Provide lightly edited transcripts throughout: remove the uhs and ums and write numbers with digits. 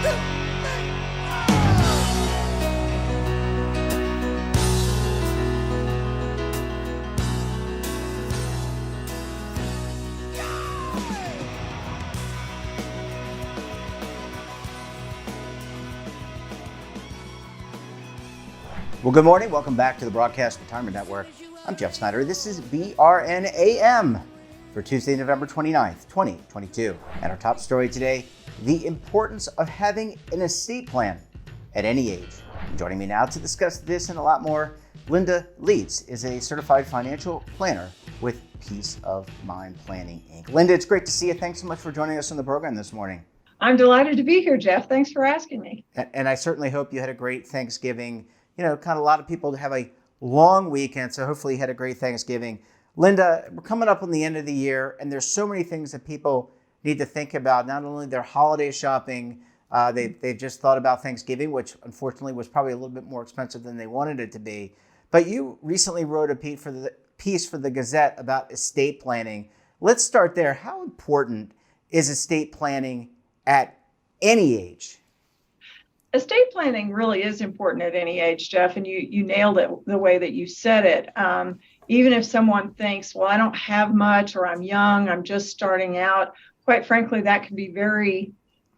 Well, good morning. Welcome back to the Broadcast Retirement Network. I'm Jeff Snyder. This is BRN AM for Tuesday, November 29th, 2022. And our top story today, the importance of having an estate plan at any age. And joining me now to discuss this and a lot more, Linda Leeds is a certified financial planner with Peace of Mind Planning, Inc. Linda, it's great to see you. Thanks so much for joining us on the program this morning. I'm delighted to be here, Jeff. Thanks for asking me. And I certainly hope you had a great Thanksgiving. You know, kind of a lot of people have a long weekend, so hopefully you had a great Thanksgiving. Linda, we're coming up on the end of the year, and there's so many things that people need to think about, not only their holiday shopping, they've just thought about Thanksgiving, which unfortunately was probably a little bit more expensive than they wanted it to be. But you recently wrote a piece for the Gazette about estate planning. Let's start there. How important is estate planning at any age? Estate planning really is important at any age, Jeff, and you nailed it the way that you said it. Even if someone thinks, well, I don't have much, or I'm young, I'm just starting out, quite frankly, that can be very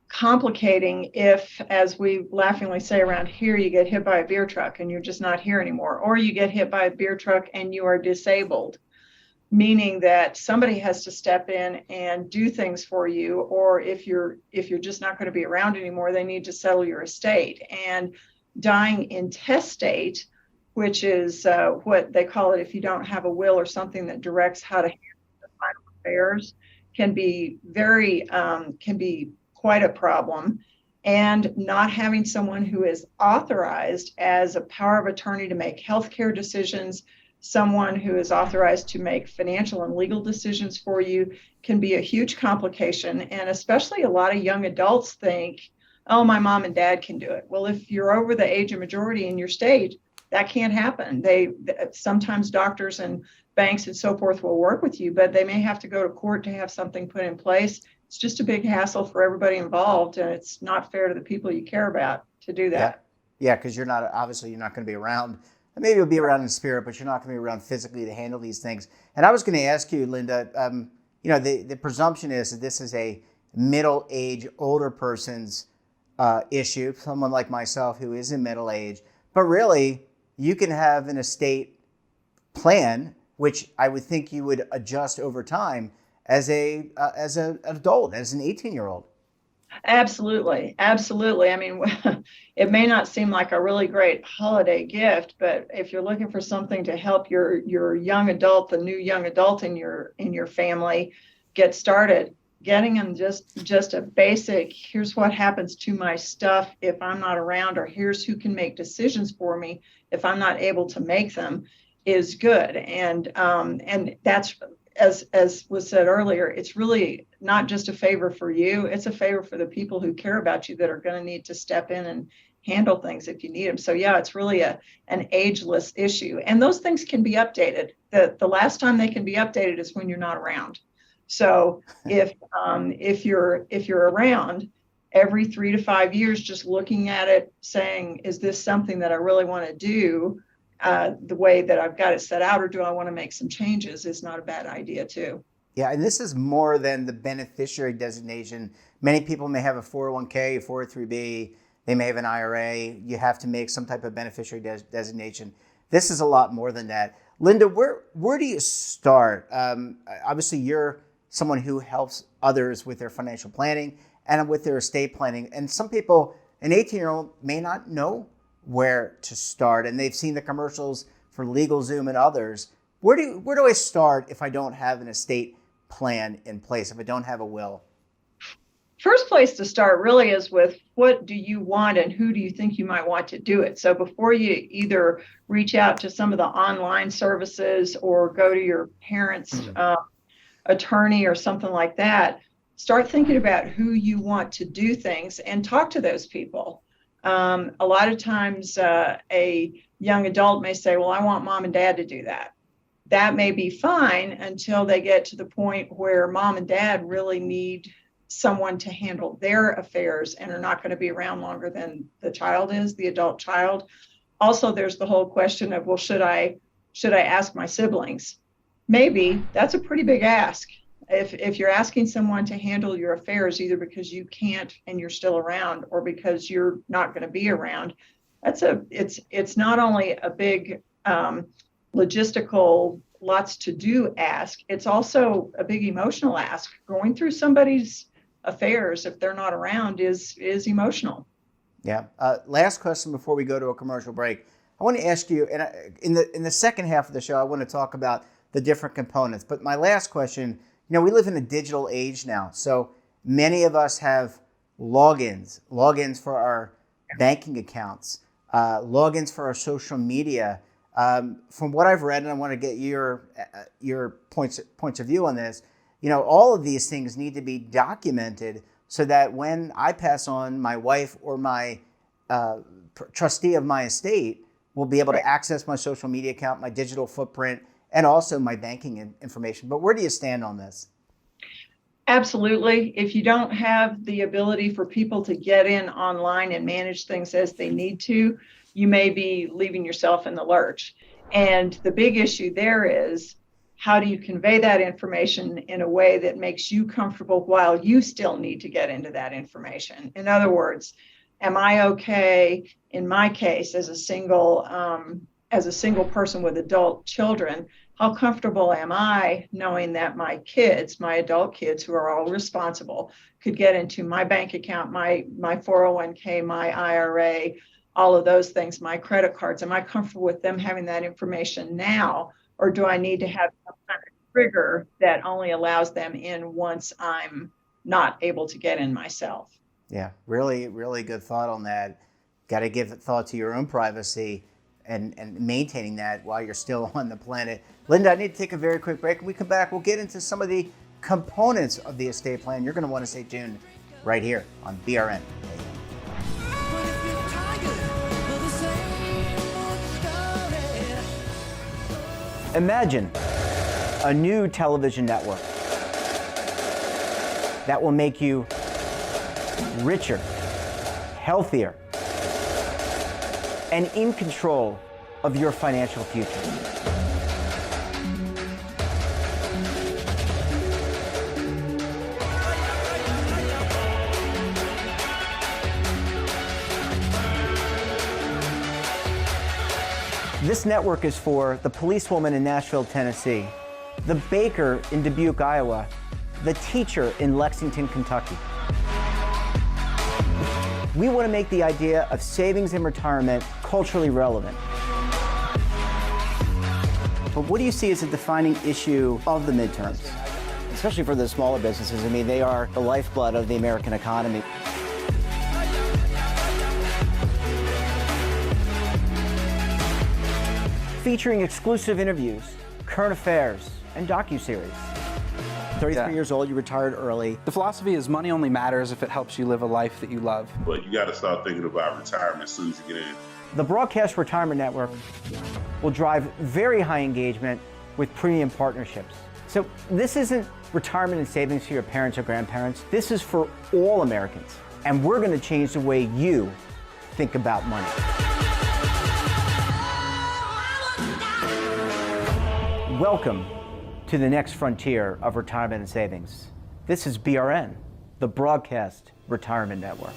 complicating if, as we laughingly say around here, you get hit by a beer truck and you're just not here anymore, or you get hit by a beer truck and you are disabled, meaning that somebody has to step in and do things for you, or if you're just not going to be around anymore, they need to settle your estate. And dying intestate, which is what they call it if you don't have a will or something that directs how to handle the final affairs, can be quite a problem. And not having someone who is authorized as a power of attorney to make healthcare decisions, someone who is authorized to make financial and legal decisions for you, can be a huge complication. And especially a lot of young adults think, oh, my mom and dad can do it. Well, if you're over the age of majority in your state, that can't happen. Sometimes doctors and banks and so forth will work with you, but they may have to go to court to have something put in place. It's just a big hassle for everybody involved, and it's not fair to the people you care about to do that. Yeah, because you're not going to be around. Maybe you'll be around in spirit, but you're not going to be around physically to handle these things. And I was going to ask you, Linda, the presumption is that this is a middle-aged, older person's issue, someone like myself who is in middle age. But really, you can have an estate plan, which I would think you would adjust over time as an adult, as an 18-year-old. Absolutely. I mean, it may not seem like a really great holiday gift, but if you're looking for something to help your young adult, the new young adult in your family get started, getting them just a basic, here's what happens to my stuff if I'm not around, or here's who can make decisions for me if I'm not able to make them, is good. And that's, as was said earlier, it's really not just a favor for you, it's a favor for the people who care about you that are going to need to step in and handle things if you need them. So yeah, it's really an ageless issue. And those things can be updated. The last time they can be updated is when you're not around. So if you're around, every 3 to 5 years, just looking at it, saying, is this something that I really want to do the way that I've got it set out, or do I want to make some changes, is not a bad idea too. Yeah, and this is more than the beneficiary designation. Many people may have a 401k, a 403b, they may have an IRA. You have to make some type of beneficiary designation. This is a lot more than that. Linda, where do you start? Obviously, you're someone who helps others with their financial planning and with their estate planning. And some people, an 18-year-old may not know where to start, and they've seen the commercials for LegalZoom and others. Where do I start if I don't have an estate plan in place, if I don't have a will? First place to start really is with, what do you want and who do you think you might want to do it? So before you either reach out to some of the online services or go to your parents' attorney or something like that, start thinking about who you want to do things and talk to those people. A lot of times a young adult may say, well, I want mom and dad to do that. That may be fine until they get to the point where mom and dad really need someone to handle their affairs and are not going to be around longer than the child is, the adult child. Also, there's the whole question of, well, should I ask my siblings? Maybe. That's a pretty big ask. If you're asking someone to handle your affairs, either because you can't and you're still around, or because you're not going to be around, it's not only a big logistical, lots to do ask, it's also a big emotional ask. Going through somebody's affairs if they're not around is emotional. Yeah. Last question before we go to a commercial break. I want to ask you, and in the second half of the show, I want to talk about the different components. But my last question, we live in a digital age now, so many of us have logins for our banking accounts, logins for our social media. From what I've read, and I want to get your points of view on this, all of these things need to be documented so that when I pass on, my wife or my trustee of my estate will be able to access my social media account, my digital footprint, and also my banking information. But where do you stand on this? Absolutely. If you don't have the ability for people to get in online and manage things as they need to, you may be leaving yourself in the lurch. And the big issue there is, how do you convey that information in a way that makes you comfortable while you still need to get into that information? In other words, am I okay, in my case, as a single person with adult children, how comfortable am I knowing that my kids, my adult kids who are all responsible, could get into my bank account, my 401k, my IRA, all of those things, my credit cards? Am I comfortable with them having that information now? Or do I need to have some kind of trigger that only allows them in once I'm not able to get in myself? Yeah, really, really good thought on that. Got to give thought to your own privacy and maintaining that while you're still on the planet. Linda, I need to take a very quick break. When we come back, we'll get into some of the components of the estate plan. You're going to want to stay tuned right here on BRN. Imagine a new television network that will make you richer, healthier, and in control of your financial future. This network is for the policewoman in Nashville, Tennessee, the baker in Dubuque, Iowa, the teacher in Lexington, Kentucky. We want to make the idea of savings and retirement culturally relevant. But what do you see as a defining issue of the midterms, especially for the smaller businesses? I mean, they are the lifeblood of the American economy. Featuring exclusive interviews, current affairs, and docuseries. 33 years old, you retired early. The philosophy is money only matters if it helps you live a life that you love. But you got to start thinking about retirement as soon as you get in. The Broadcast Retirement Network will drive very high engagement with premium partnerships. So this isn't retirement and savings for your parents or grandparents. This is for all Americans. And we're going to change the way you think about money. Welcome to the next frontier of retirement and savings. This is BRN, the Broadcast Retirement Network.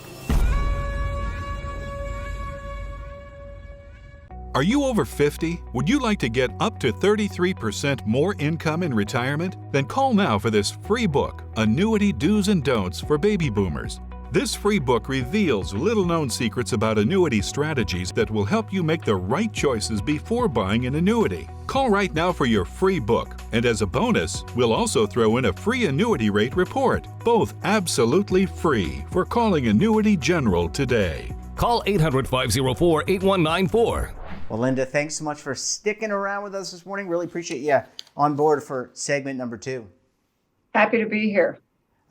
Are you over 50? Would you like to get up to 33% more income in retirement? Then call now for this free book, Annuity Do's and Don'ts for Baby Boomers. This free book reveals little-known secrets about annuity strategies that will help you make the right choices before buying an annuity. Call right now for your free book, and as a bonus, we'll also throw in a free annuity rate report, both absolutely free for calling Annuity General today. Call 800-504-8194. Well, Linda, thanks so much for sticking around with us this morning. Really appreciate you on board for segment number 2. Happy to be here.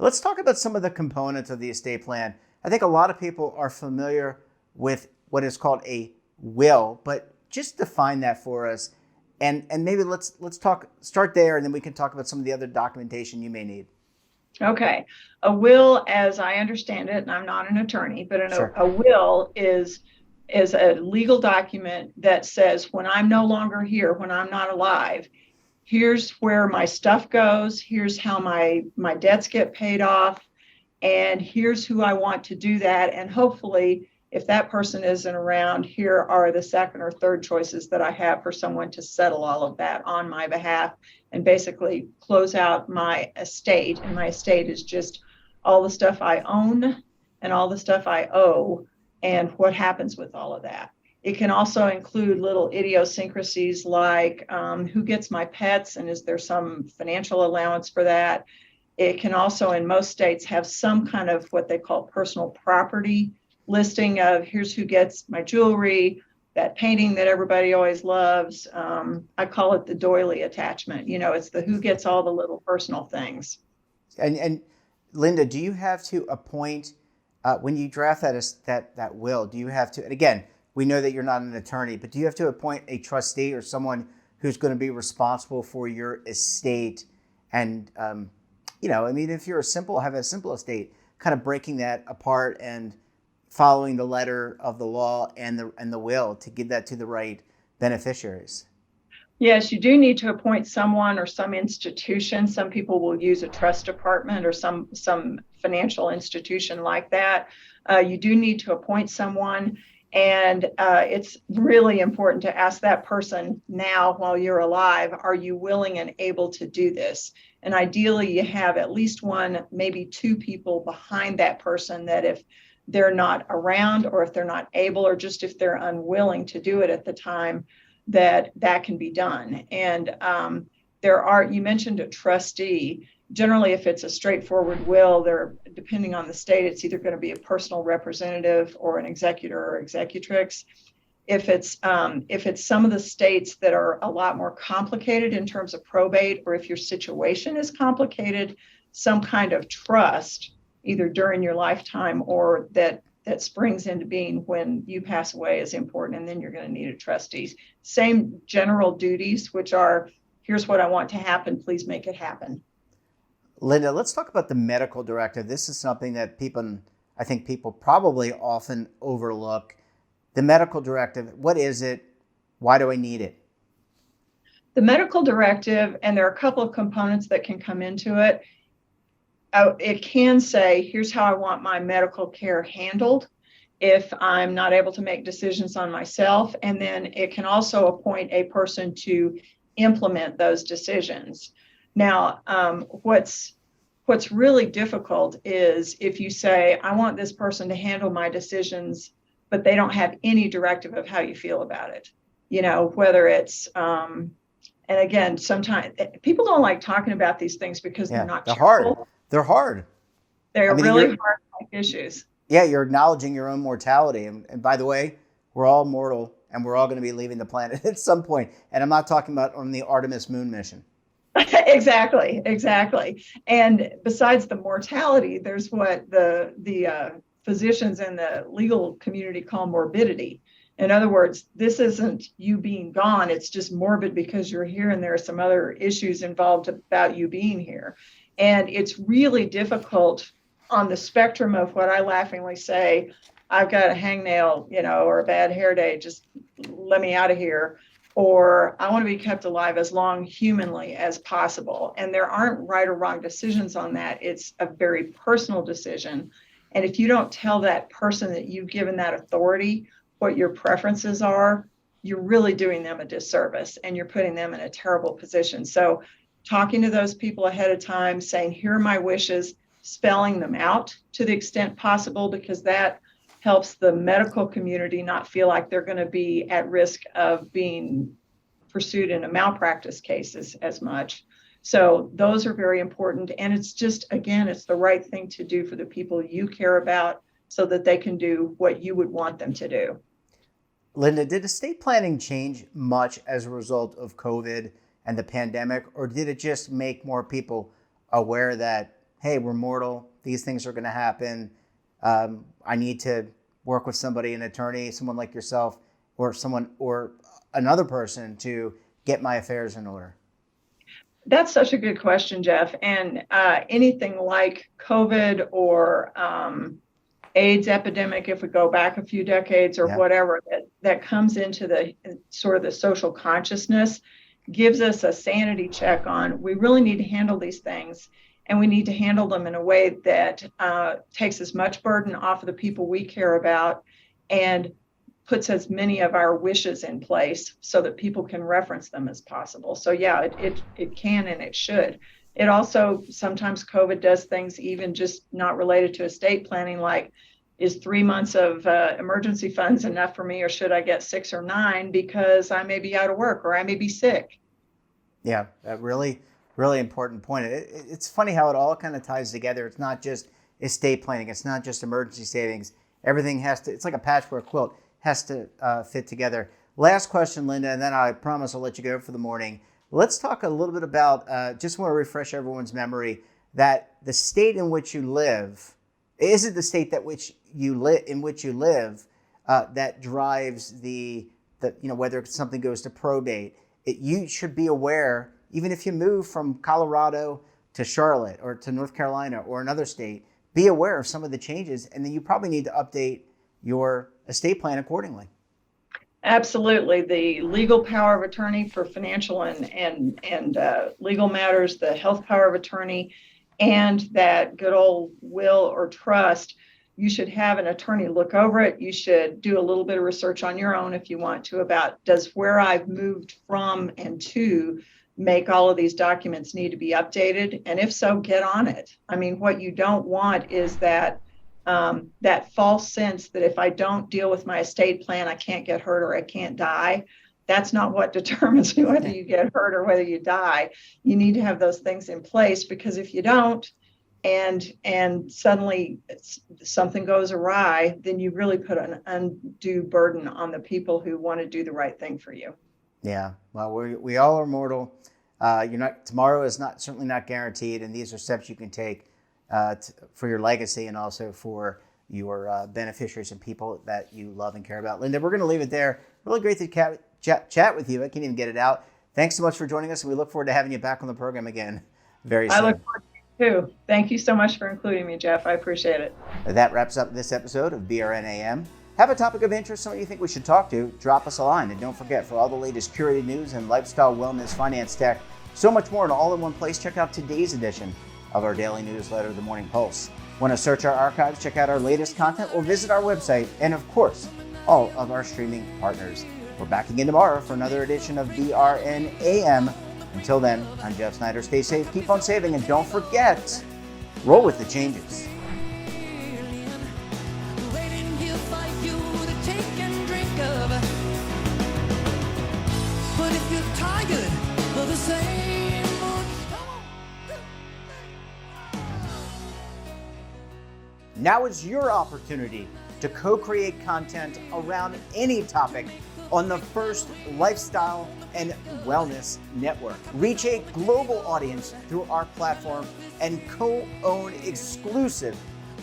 Let's talk about some of the components of the estate plan. I think a lot of people are familiar with what is called a will, but just define that for us. And maybe let's start there, and then we can talk about some of the other documentation you may need. Okay. A will, as I understand it, and I'm not an attorney, but Sure. a will is a legal document that says when I'm no longer here, when I'm not alive, here's where my stuff goes, here's how my debts get paid off, and here's who I want to do that. And hopefully, if that person isn't around, here are the second or third choices that I have for someone to settle all of that on my behalf and basically close out my estate. And my estate is just all the stuff I own and all the stuff I owe and what happens with all of that. It can also include little idiosyncrasies like who gets my pets and is there some financial allowance for that? It can also, in most states, have some kind of what they call personal property listing of here's who gets my jewelry, that painting that everybody always loves. I call it the doily attachment. You know, it's the who gets all the little personal things. And Linda, do you have to appoint when you draft that will? Do you have to? And again, we know that you're not an attorney, but do you have to appoint a trustee or someone who's going to be responsible for your estate? And I mean, if you're have a simple estate, kind of breaking that apart and following the letter of the law and the will to give that to the right beneficiaries. Yes, you do need to appoint someone or some institution. Some people will use a trust department or some financial institution like that. You do need to appoint someone, and it's really important to ask that person now while you're alive, are you willing and able to do this? And ideally, you have at least one, maybe two people behind that person that if they're not around or if they're not able or just if they're unwilling to do it at the time, that can be done. And you mentioned a trustee. Generally, if it's a straightforward will, depending on the state, it's either going to be a personal representative or an executor or executrix. If it's some of the states that are a lot more complicated in terms of probate, or if your situation is complicated, some kind of trust, either during your lifetime or that springs into being when you pass away is important, and then you're going to need a trustee. Same general duties, which are, here's what I want to happen, please make it happen. Linda, let's talk about the medical directive. This is something that I think people probably often overlook. The medical directive, what is it? Why do I need it? The medical directive, and there are a couple of components that can come into it. It can say, here's how I want my medical care handled if I'm not able to make decisions on myself. And then it can also appoint a person to implement those decisions. Now, what's really difficult is if you say, I want this person to handle my decisions, but they don't have any directive of how you feel about it. You know, whether it's, and again, sometimes people don't like talking about these things because they're not hard. They're hard. They're really hard issues. Yeah, you're acknowledging your own mortality. And by the way, we're all mortal and we're all going to be leaving the planet at some point. And I'm not talking about on the Artemis moon mission. Exactly. And besides the mortality, there's what the physicians and the legal community call morbidity. In other words, this isn't you being gone. It's just morbid because you're here and there are some other issues involved about you being here. And it's really difficult on the spectrum of what I laughingly say, I've got a hangnail, or a bad hair day, just let me out of here. Or I want to be kept alive as long humanly as possible. And there aren't right or wrong decisions on that. It's a very personal decision. And if you don't tell that person that you've given that authority what your preferences are, you're really doing them a disservice and you're putting them in a terrible position. So talking to those people ahead of time, saying, here are my wishes, spelling them out to the extent possible, because that helps the medical community not feel like they're going to be at risk of being pursued in a malpractice cases as much. So those are very important. And it's just, again, it's the right thing to do for the people you care about so that they can do what you would want them to do. Linda, did estate planning change much as a result of COVID and the pandemic, or did it just make more people aware that, hey, we're mortal, these things are going to happen, I need to work with somebody, an attorney, someone like yourself, or another person to get my affairs in order? That's such a good question, Jeff. And anything like COVID or AIDS epidemic, if we go back a few decades or whatever, that comes into the sort of the social consciousness, gives us a sanity check on, we really need to handle these things, and we need to handle them in a way that takes as much burden off of the people we care about and puts as many of our wishes in place so that people can reference them as possible. So yeah, it can and it should. It also, sometimes COVID does things even just not related to estate planning, like, is 3 months of emergency funds enough for me, or should I get 6 or 9 because I may be out of work or I may be sick? Yeah, a really, really important point. It's funny how it all kind of ties together. It's not just estate planning. It's not just emergency savings. Everything has to, it's like a patchwork quilt, has to fit together. Last question, Linda, and then I promise I'll let you go for the morning. Let's talk a little bit about, just want to refresh everyone's memory, that the state in which you live, is it the state in which you live that drives the whether something goes to probate. You should be aware, even if you move from Colorado to Charlotte or to North Carolina or another state, be aware of some of the changes, and then you probably need to update your estate plan accordingly. Absolutely. The legal power of attorney for financial and legal matters, the health power of attorney, and that good old will or trust, you should have an attorney look over it. You should do a little bit of research on your own if you want to about, does where I've moved from and to make all of these documents need to be updated? And if so, get on it. I mean, what you don't want is that that false sense that if I don't deal with my estate plan, I can't get hurt or I can't die. That's not what determines whether you get hurt or whether you die. You need to have those things in place, because if you don't, and suddenly something goes awry, then you really put an undue burden on the people who want to do the right thing for you. Yeah, well, we all are mortal. Tomorrow is certainly not guaranteed, and these are steps you can take for your legacy and also for your beneficiaries and people that you love and care about. Linda, we're going to leave it there. Really great to chat with you. I can't even get it out. Thanks so much for joining us, and we look forward to having you back on the program again very soon. I look forward to it too. Thank you so much for including me, Jeff. I appreciate it. That wraps up this episode of BRN AM. Have a topic of interest, someone you think we should talk to, drop us a line. And don't forget, for all the latest curated news and lifestyle, wellness, finance, tech, so much more, and all in one place, check out today's edition of our daily newsletter, The Morning Pulse. Want to search our archives, check out our latest content, or visit our website, and of course, all of our streaming partners. We're back again tomorrow for another edition of BRN AM. Until then, I'm Jeff Snyder. Stay safe, keep on saving, and don't forget, roll with the changes. Now is your opportunity to co-create content around any topic on the first lifestyle and wellness network. Reach a global audience through our platform and co-own exclusive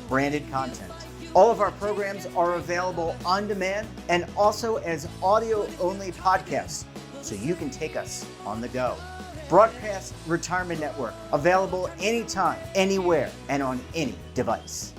branded content. All of our programs are available on demand and also as audio-only podcasts, so you can take us on the go. Broadcast Retirement Network, available anytime, anywhere, and on any device.